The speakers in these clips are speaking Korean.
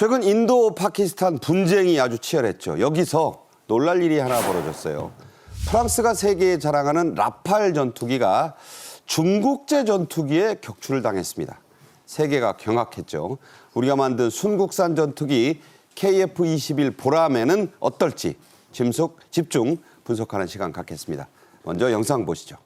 최근 인도 파키스탄 분쟁이 아주 치열했죠. 여기서 놀랄 일이 하나 벌어졌어요. 프랑스가 세계에 자랑하는 라팔 전투기가 중국제 전투기에 격추를 당했습니다. 세계가 경악했죠. 우리가 만든 순국산 전투기 KF-21 보라매는 어떨지 집중 분석하는 시간 갖겠습니다. 먼저 영상 보시죠.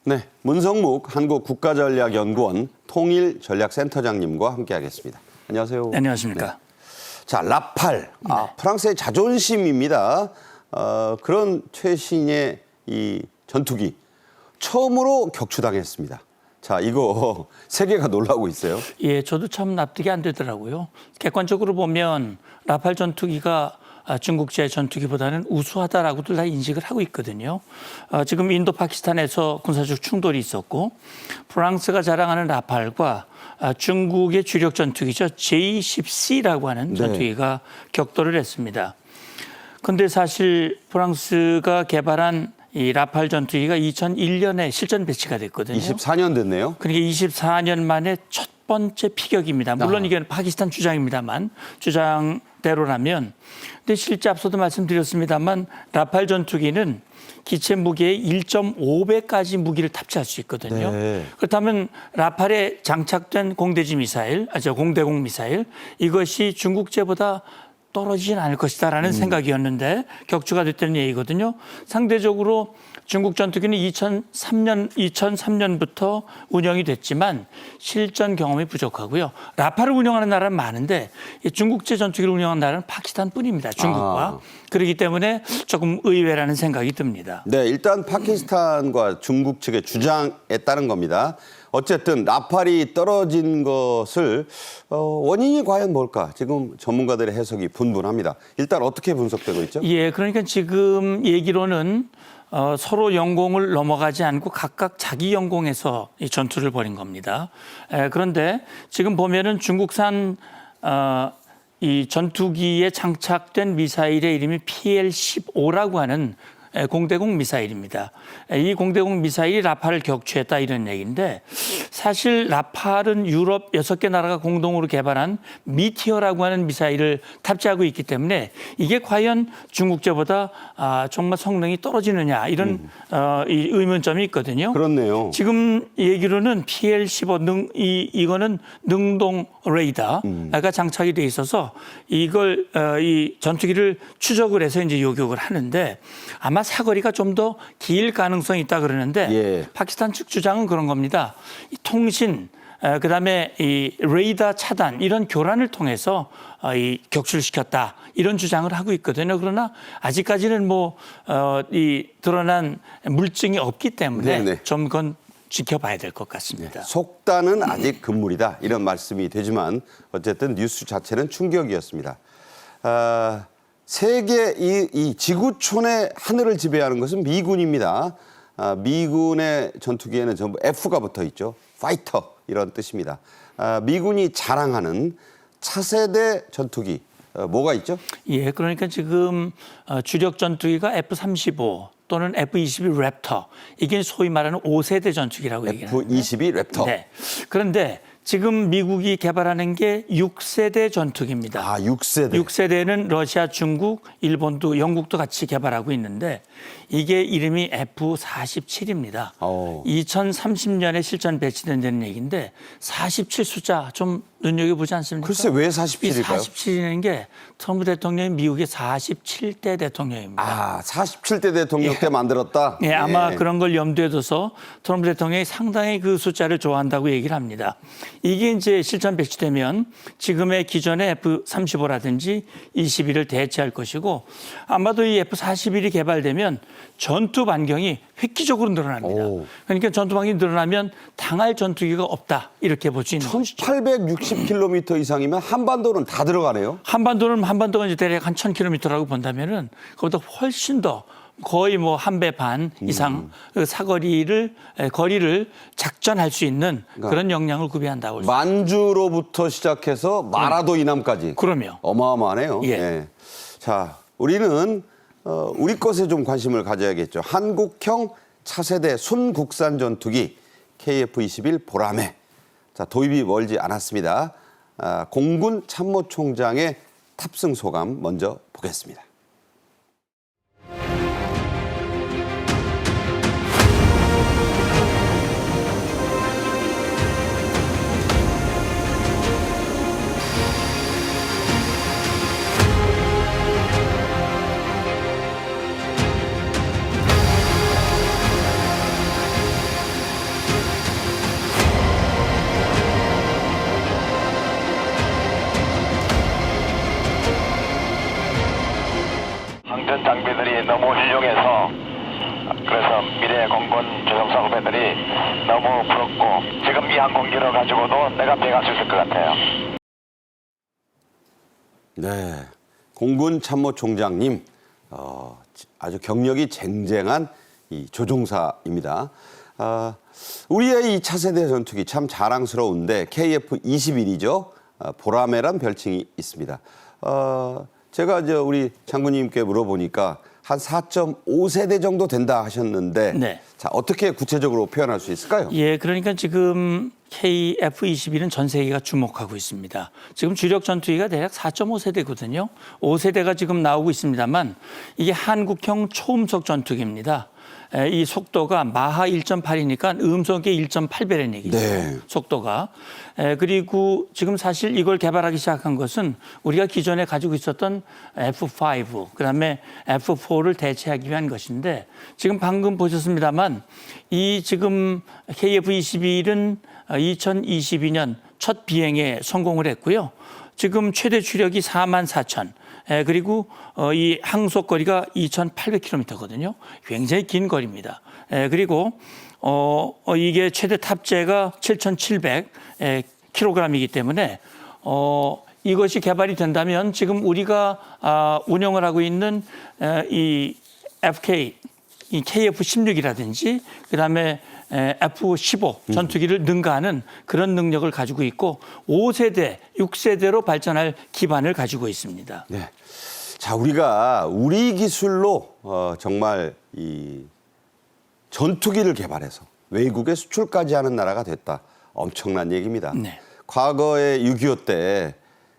네, 문성묵 한국국가전략연구원 통일전략센터장님과 함께하겠습니다. 안녕하세요. 네, 안녕하십니까. 네. 자, 라팔, 프랑스의 자존심입니다. 그런 최신의 이 전투기 처음으로 격추당했습니다. 자, 이거 세계가 놀라고 있어요. 예, 저도 참 납득이 안 되더라고요. 객관적으로 보면 라팔 전투기가 중국제 전투기보다는 우수하다라고들 다 인식을 하고 있거든요. 지금 인도 파키스탄에서 군사적 충돌이 있었고 프랑스가 자랑하는 라팔과 중국의 주력 전투기죠. J-10C라고 하는 전투기가 격돌을 했습니다. 그런데 사실 프랑스가 개발한 이 라팔 전투기가 2001년에 실전 배치가 됐거든요. 24년 됐네요. 그러니까 24년 만에 첫 번째 피격입니다. 물론 이게 파키스탄 주장입니다만 주장대로라면. 근데 실제 앞서도 말씀드렸습니다만 라팔 전투기는 기체 무게의 1.5배까지 무기를 탑재할 수 있거든요. 네. 그렇다면 라팔에 장착된 공대지 미사일, 공대공 미사일 이것이 중국제보다 떨어지진 않을 것이다라는 생각이었는데 격추가 됐다는 얘기거든요. 상대적으로 중국 전투기는 2003년부터 운영이 됐지만 실전 경험이 부족하고요. 라팔을 운영하는 나라는 많은데 중국제 전투기를 운영하는 나라는 파키스탄뿐입니다. 중국과. 그렇기 때문에 조금 의외라는 생각이 듭니다. 네, 일단 파키스탄과 중국 측의 주장에 따른 겁니다. 어쨌든 라팔이 떨어진 것을 원인이 과연 뭘까? 지금 전문가들의 해석이 분분합니다. 일단 어떻게 분석되고 있죠? 예, 그러니까 지금 얘기로는 서로 영공을 넘어가지 않고 각각 자기 영공에서 이 전투를 벌인 겁니다. 그런데 지금 보면은 중국산 이 전투기에 장착된 미사일의 이름이 PL-15라고 하는 공대공 미사일입니다. 이 공대공 미사일이 라팔을 격추했다 이런 얘기인데 사실 라팔은 유럽 6개 나라가 공동으로 개발한 미티어라고 하는 미사일을 탑재하고 있기 때문에 이게 과연 중국제보다 정말 성능이 떨어지느냐 이런 이 의문점이 있거든요. 그렇네요. 지금 얘기로는 PL-15 이거는 능동 레이더가 장착이 돼 있어서 이걸 이 전투기를 추적을 해서 이제 요격을 하는데 아마 사거리가 좀 더 길 가능성이 있다 그러는데 파키스탄 측 주장은 그런 겁니다. 이 통신 그다음에 이 레이더 차단 이런 교란을 통해서 이 격추를 시켰다 이런 주장을 하고 있거든요. 그러나 아직까지는 이 드러난 물증이 없기 때문에 좀 그건 지켜봐야 될 것 같습니다. 속단은 아직 금물이다 이런 말씀이 되지만 어쨌든 뉴스 자체는 충격이었습니다. 세계 이 지구촌의 하늘을 지배하는 것은 미군입니다. 미군의 전투기에는 전부 F가 붙어 있죠. 파이터 이런 뜻입니다. 미군이 자랑하는 차세대 전투기 뭐가 있죠? 예, 그러니까 지금 주력 전투기가 F-35 또는 F-22 랩터 이게 소위 말하는 5세대 전투기라고 얘기하는데 F-22 랩터. 네. 그런데 지금 미국이 개발하는 게 6세대 전투기입니다. 6세대. 6세대는 러시아, 중국, 일본도 영국도 같이 개발하고 있는데 이게 이름이 F-47입니다. 2030년에 실전 배치된다는 얘기인데 47 숫자 좀 눈여겨보지 않습니까? 글쎄 왜 이 47일까요? 47이라는 게 트럼프 대통령이 미국의 47대 대통령입니다. 아, 47대 대통령 때 만들었다? 예, 아마 그런 걸 염두에 둬서 트럼프 대통령이 상당히 그 숫자를 좋아한다고 얘기를 합니다. 이게 이제 실전 배치되면 지금의 기존의 F-35라든지 21을 대체할 것이고 아마도 이 F-41이 개발되면 전투 반경이 획기적으로 늘어납니다. 오. 그러니까 전투 반경이 늘어나면 당할 전투기가 없다 이렇게 볼 수 있는 것이죠. 1860km 이상이면 한반도는 다 들어가네요. 한반도가 이제 대략 한 1000km라고 본다면은 그보다 훨씬 더 거의 뭐 한 배 반 이상 그 거리를 작전할 수 있는 그런 역량을 구비한다고 볼 수 있습니다. 만주로부터 시작해서 마라도 이남까지. 그럼요. 어마어마하네요. 예. 자, 우리는 우리 것에 좀 관심을 가져야겠죠. 한국형 차세대 순국산 전투기 KF-21 보라매. 자, 도입이 멀지 않았습니다. 공군 참모총장의 탑승 소감 먼저 보겠습니다. 항전 장비들이 너무 훌륭해서 그래서 미래 공군 조종사 후배들이 너무 부럽고 지금 이 항공기를 가지고도 내가 배갈 수 있을 것 같아요. 네, 공군 참모총장님 아주 경력이 쟁쟁한 이 조종사입니다. 우리의 이 차세대 전투기 참 자랑스러운데 KF-21이죠. 보라매란 별칭이 있습니다. 제가 우리 장군님께 물어보니까 한 4.5세대 정도 된다 하셨는데 네. 자, 어떻게 구체적으로 표현할 수 있을까요? 예, 그러니까 지금 KF-21은 전 세계가 주목하고 있습니다. 지금 주력 전투기가 대략 4.5세대거든요. 5세대가 지금 나오고 있습니다만 이게 한국형 초음속 전투기입니다. 이 속도가 마하 1.8이니까 음속의 1.8배라는 얘기죠. 네. 속도가. 그리고 지금 사실 이걸 개발하기 시작한 것은 우리가 기존에 가지고 있었던 F5, 그다음에 F4를 대체하기 위한 것인데 지금 방금 보셨습니다만 이 지금 KF-21은 2022년 첫 비행에 성공을 했고요. 지금 최대 추력이 44,000. 그리고 이 항속 거리가 2,800km거든요. 굉장히 긴 거리입니다. 그리고 이게 최대 탑재가 7,700kg이기 때문에 이것이 개발이 된다면 지금 우리가 운영을 하고 있는 이 이 KF-16이라든지 그다음에 F-15 전투기를 능가하는 그런 능력을 가지고 있고 5세대, 6세대로 발전할 기반을 가지고 있습니다. 네. 자, 우리가 우리 기술로 정말 이 전투기를 개발해서 외국에 수출까지 하는 나라가 됐다. 엄청난 얘기입니다. 네. 과거에 6.25 때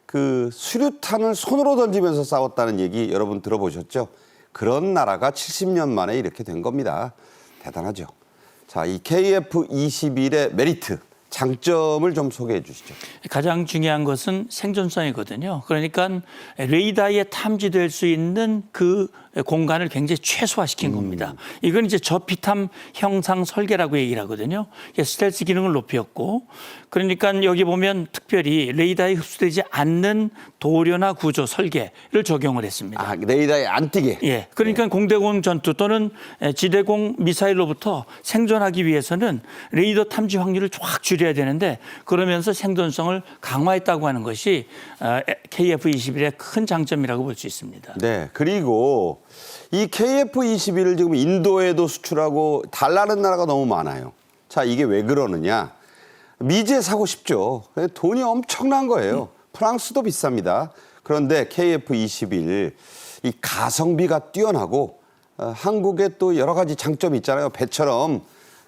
그 수류탄을 손으로 던지면서 싸웠다는 얘기 여러분 들어보셨죠? 그런 나라가 70년 만에 이렇게 된 겁니다. 대단하죠. 자, 이 KF-21의 메리트, 장점을 좀 소개해 주시죠. 가장 중요한 것은 생존성이거든요. 그러니까 레이더에 탐지될 수 있는 그 공간을 굉장히 최소화시킨 겁니다. 이건 이제 저피탐 형상 설계라고 얘기를 하거든요. 스텔스 기능을 높였고, 그러니까 여기 보면 특별히 레이더에 흡수되지 않는 도료나 구조 설계를 적용을 했습니다. 아, 레이더에 안 띄게. 예, 그러니까 공대공 전투 또는 지대공 미사일로부터 생존하기 위해서는 레이더 탐지 확률을 확 줄여야 되는데 그러면서 생존성을 강화했다고 하는 것이 KF-21의 큰 장점이라고 볼 수 있습니다. 네, 그리고 이 KF-21을 지금 인도에도 수출하고 달라는 나라가 너무 많아요. 자, 이게 왜 그러느냐? 미제 사고 싶죠. 돈이 엄청난 거예요. 프랑스도 비쌉니다. 그런데 KF-21 이 가성비가 뛰어나고 한국에 또 여러 가지 장점이 있잖아요. 배처럼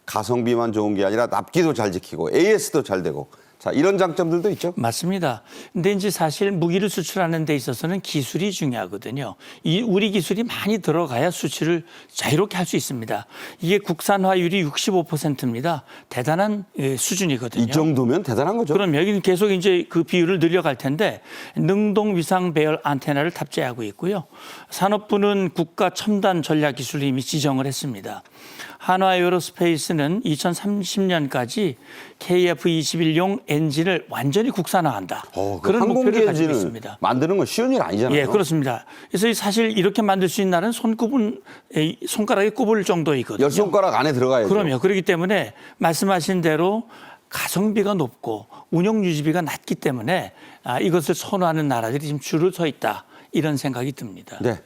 가성비만 좋은 게 아니라 납기도 잘 지키고 AS도 잘 되고 자, 이런 장점들도 있죠. 맞습니다. 근데 이제 사실 무기를 수출하는 데 있어서는 기술이 중요하거든요. 이 우리 기술이 많이 들어가야 수출을 자유롭게 할 수 있습니다. 이게 국산화율이 65%입니다. 대단한 수준이거든요. 이 정도면 대단한 거죠. 그럼 여기는 계속 이제 그 비율을 늘려갈 텐데 능동 위상 배열 안테나를 탑재하고 있고요. 산업부는 국가 첨단 전략 기술을 이미 지정을 했습니다. 한화 에어로스페이스는 2030년까지 KF-21용 엔진을 완전히 국산화한다. 그런 목표를 가지고 있습니다. 만드는 건 쉬운 일 아니잖아요. 예, 그렇습니다. 그래서 사실 이렇게 만들 수 있는 날은 손가락에 꼽을 정도이거든요. 10손가락 안에 들어가야죠. 그럼요. 그렇기 때문에 말씀하신 대로 가성비가 높고 운영 유지비가 낮기 때문에 이것을 선호하는 나라들이 지금 줄을 서 있다. 이런 생각이 듭니다. 네.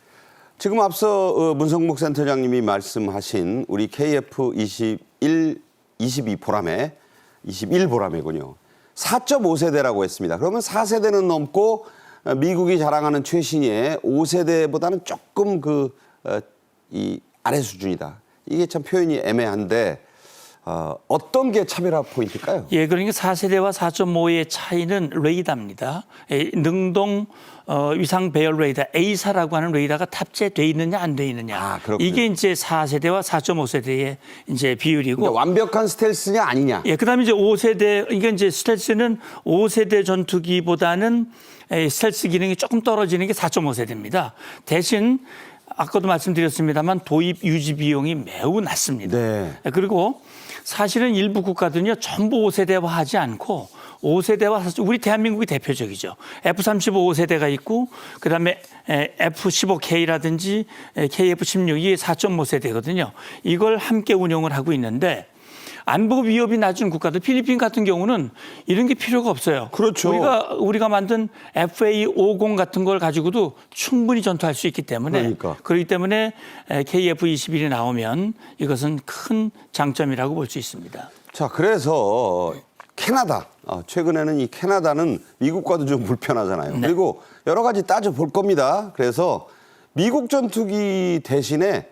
지금 앞서 문성목 센터장님이 말씀하신 우리 KF-21, 22 보람에 21 보람이군요. 4.5세대라고 했습니다. 그러면 4세대는 넘고 미국이 자랑하는 최신의 5세대보다는 조금 이 아래 수준이다. 이게 참 표현이 애매한데 어떤 게 차별화 포인트일까요? 예, 그러니까 4세대와 4.5의 차이는 레이더입니다. 능동 위상 배열 레이더 A사라고 하는 레이더가 탑재돼 있느냐 안 돼 있느냐. 이게 이제 4세대와 4.5세대의 이제 비율이고. 그러니까 완벽한 스텔스냐 아니냐. 예, 그다음에 이제 5세대 이게 이제 스텔스는 5세대 전투기보다는 스텔스 기능이 조금 떨어지는 게 4.5세대입니다. 대신 아까도 말씀드렸습니다만 도입 유지 비용이 매우 낮습니다. 네. 그리고 사실은 일부 국가들은요 전부 5세대화하지 않고 5세대화 사실 우리 대한민국이 대표적이죠. F-35 5세대가 있고 그다음에 F-15K라든지 KF-16 이게 4.5세대거든요. 이걸 함께 운용을 하고 있는데 안보 위협이 낮은 국가들 필리핀 같은 경우는 이런 게 필요가 없어요. 그렇죠. 우리가 만든 FA-50 같은 걸 가지고도 충분히 전투할 수 있기 때문에 그렇기 때문에 KF-21이 나오면 이것은 큰 장점이라고 볼 수 있습니다. 자, 그래서 캐나다 최근에는 이 캐나다는 미국과도 좀 불편하잖아요. 네. 그리고 여러 가지 따져 볼 겁니다. 그래서 미국 전투기 대신에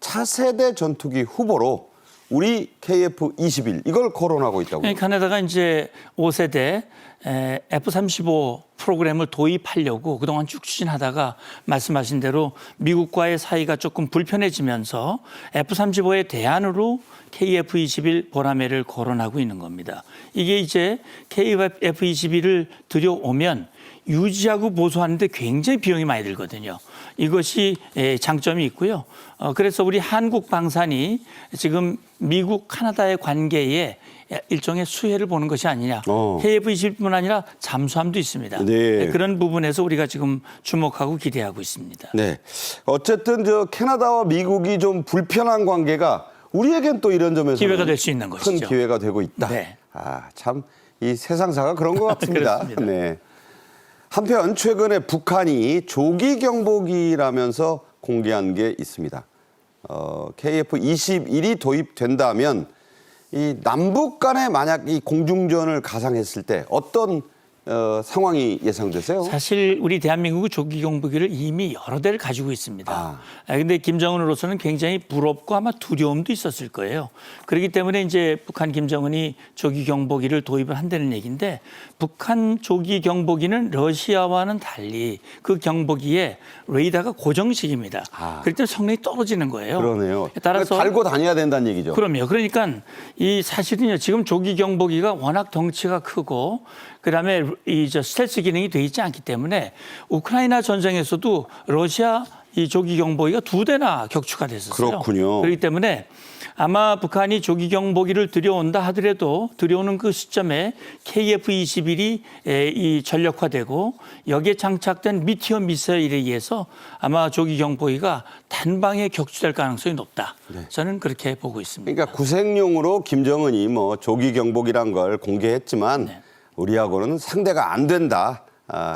차세대 전투기 후보로 우리 KF-21 이걸 거론하고 있다고요. 캐나다가 이제 5세대 F-35 프로그램을 도입하려고 그동안 쭉 추진하다가 말씀하신 대로 미국과의 사이가 조금 불편해지면서 F-35의 대안으로 KF-21 보라매를 거론하고 있는 겁니다. 이게 이제 KF-21을 들여오면 유지하고 보수하는데 굉장히 비용이 많이 들거든요. 이것이 장점이 있고요. 그래서 우리 한국 방산이 지금 미국, 카나다의 관계에 일종의 수혜를 보는 것이 아니냐. KF-21뿐 아니라 잠수함도 있습니다. 네. 그런 부분에서 우리가 지금 주목하고 기대하고 있습니다. 네. 어쨌든 캐나다와 미국이 좀 불편한 관계가 우리에겐 또 이런 점에서 기회가 될 수 있는 것이죠. 큰 기회가 되고 있다. 네. 참 이 세상사가 그런 것 같습니다. 그렇습니다. 네. 한편 최근에 북한이 조기 경보기라면서 공개한 게 있습니다. KF-21이 도입된다면 이 남북 간에 만약 이 공중전을 가상했을 때 어떤 상황이 예상되세요? 사실 우리 대한민국은 조기 경보기를 이미 여러 대를 가지고 있습니다. 그런데 김정은으로서는 굉장히 부럽고 아마 두려움도 있었을 거예요. 그렇기 때문에 이제 북한 김정은이 조기 경보기를 도입을 한다는 얘기인데 북한 조기 경보기는 러시아와는 달리 그 경보기에 레이더가 고정식입니다. 그렇기 때문에 성능이 떨어지는 거예요. 그러네요. 따라서 달고 다녀야 된다는 얘기죠. 그럼요. 그러니까 이 사실은요. 지금 조기 경보기가 워낙 덩치가 크고 그다음에 이 스텔스 기능이 돼 있지 않기 때문에 우크라이나 전쟁에서도 러시아 이 조기 경보기가 2대나 격추가 됐었어요. 그렇군요. 그렇기 때문에 아마 북한이 조기 경보기를 들여온다 하더라도 들여오는 그 시점에 KF-21이 이 전력화되고 여기에 장착된 미티어 미사일에 의해서 아마 조기 경보기가 단방에 격추될 가능성이 높다. 네. 저는 그렇게 보고 있습니다. 그러니까 구색용으로 김정은이 조기 경보기란 걸 공개했지만 네. 우리하고는 상대가 안 된다.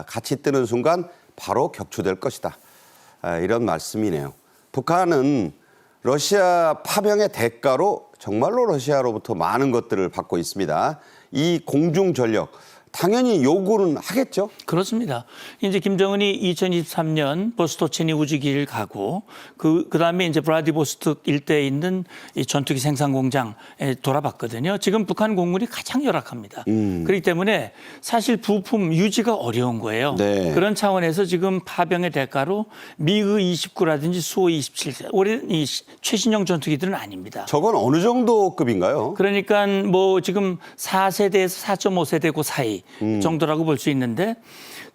같이 뜨는 순간 바로 격추될 것이다. 이런 말씀이네요. 북한은 러시아 파병의 대가로 정말로 러시아로부터 많은 것들을 받고 있습니다. 이 공중 전력 당연히 요구는 하겠죠. 그렇습니다. 이제 김정은이 2023년 보스토치니 우주기를 가고 그다음에 이제 브라디보스톡 일대에 있는 이 전투기 생산 공장에 돌아봤거든요. 지금 북한 공군이 가장 열악합니다. 그렇기 때문에 사실 부품 유지가 어려운 거예요. 네. 그런 차원에서 지금 파병의 대가로 미그 29라든지 수호 27, 올해 이 최신형 전투기들은 아닙니다. 저건 어느 정도 급인가요? 그러니까 뭐 지금 4세대에서 4.5세대 그 사이 정도라고 볼 수 있는데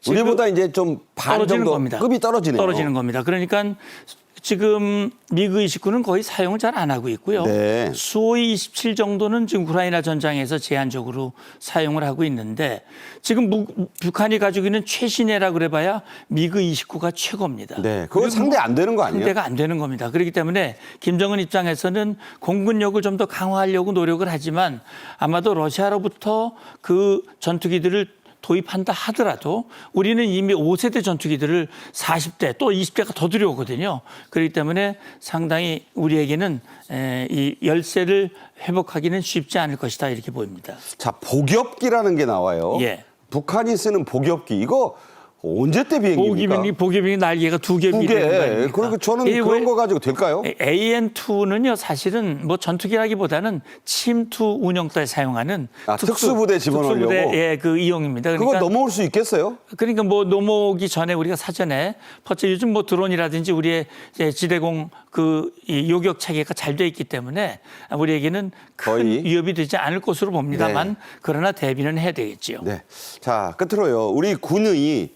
지금 우리보다 이제 좀 반 떨어지는 정도 겁니다. 급이 떨어지네요. 떨어지는 겁니다. 그러니까 지금 미그 29는 거의 사용을 잘 안 하고 있고요. 네. 수호이 27 정도는 지금 우크라이나 전장에서 제한적으로 사용을 하고 있는데 지금 북한이 가지고 있는 최신애라 그래봐야 미그 29가 최고입니다. 네, 그건 상대 안 되는 거 아니에요? 상대가 안 되는 겁니다. 그렇기 때문에 김정은 입장에서는 공군력을 좀 더 강화하려고 노력을 하지만 아마도 러시아로부터 그 전투기들을 도입한다 하더라도 우리는 이미 5세대 전투기들을 40대 또 20대가 더 들여오거든요. 그렇기 때문에 상당히 우리에게는 이 열세를 회복하기는 쉽지 않을 것이다 이렇게 보입니다. 자, 복엽기라는 게 나와요. 예. 북한이 쓰는 복엽기 이거 언제 때 비행기입니까? 보기병이 날개가 2개 두 개. 그러니까 저는 그런 거 가지고 될까요? AN2는요 사실은 뭐 전투기라기보다는 침투 운영 때 사용하는 특수부대 집어넣으려고? 특수부대의 그 이용입니다. 그거 넘어올 수 있겠어요? 그러니까 뭐 넘어오기 전에 우리가 사전에 요즘 뭐 드론이라든지 우리의 지대공 이 요격 체계가 잘 돼 있기 때문에 우리에게는 큰 거의 위협이 되지 않을 것으로 봅니다만 네. 그러나 대비는 해야 되겠지요. 네. 자, 끝으로요. 우리 군의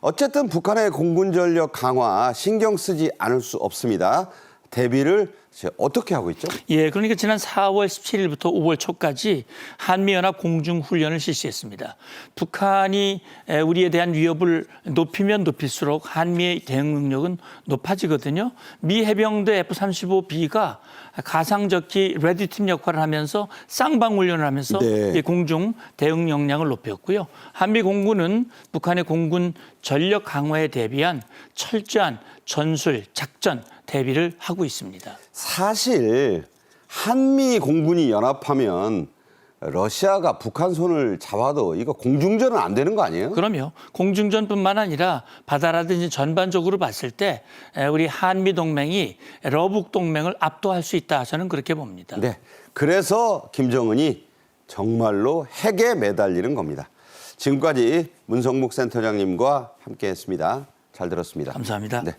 어쨌든 북한의 공군 전력 강화 신경 쓰지 않을 수 없습니다. 대비를 어떻게 하고 있죠? 예, 그러니까 지난 4월 17일부터 5월 초까지 한미연합 공중훈련을 실시했습니다. 북한이 우리에 대한 위협을 높이면 높일수록 한미의 대응 능력은 높아지거든요. 미 해병대 F-35B가 가상적기 레드팀 역할을 하면서 쌍방 훈련을 하면서 네. 공중 대응 역량을 높였고요. 한미 공군은 북한의 공군 전력 강화에 대비한 철저한 전술, 작전 대비를 하고 있습니다. 사실 한미 공군이 연합하면 러시아가 북한 손을 잡아도 이거 공중전은 안 되는 거 아니에요? 그럼요. 공중전뿐만 아니라 바다라든지 전반적으로 봤을 때 우리 한미 동맹이 러북 동맹을 압도할 수 있다. 저는 그렇게 봅니다. 네. 그래서 김정은이 정말로 핵에 매달리는 겁니다. 지금까지 문성목 센터장님과 함께했습니다. 잘 들었습니다. 감사합니다. 네.